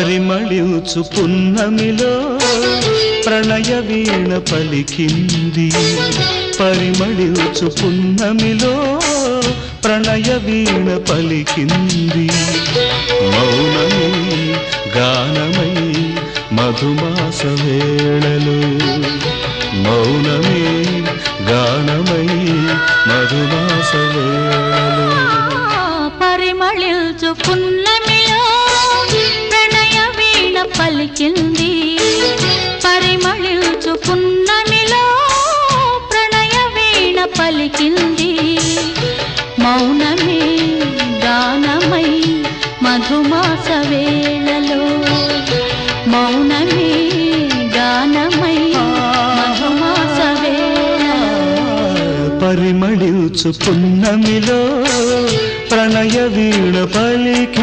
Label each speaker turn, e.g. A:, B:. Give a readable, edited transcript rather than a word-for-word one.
A: పరిమళించు పున్నమిలో ప్రణయ వీణ పలికింది పరిమళించు పున్నమిలో ప్రణయ వీణ పలికింది మౌనమే గానమై మధుమాస వేళలో మౌనమే గానమై మధుమాస వేళలో
B: పరిమళించు పున్నమిలో ప్రణయ వీణ పలికింది పరిమళించు పున్నమిలో ప్రణయ వీణ పలికింది మౌనమే గానమై మధుమాస వేళలో మౌనమే గానమై మధుమాస వేళలో
A: పరిమళించు పున్నమిలో ప్రణయ వీణ పలికింది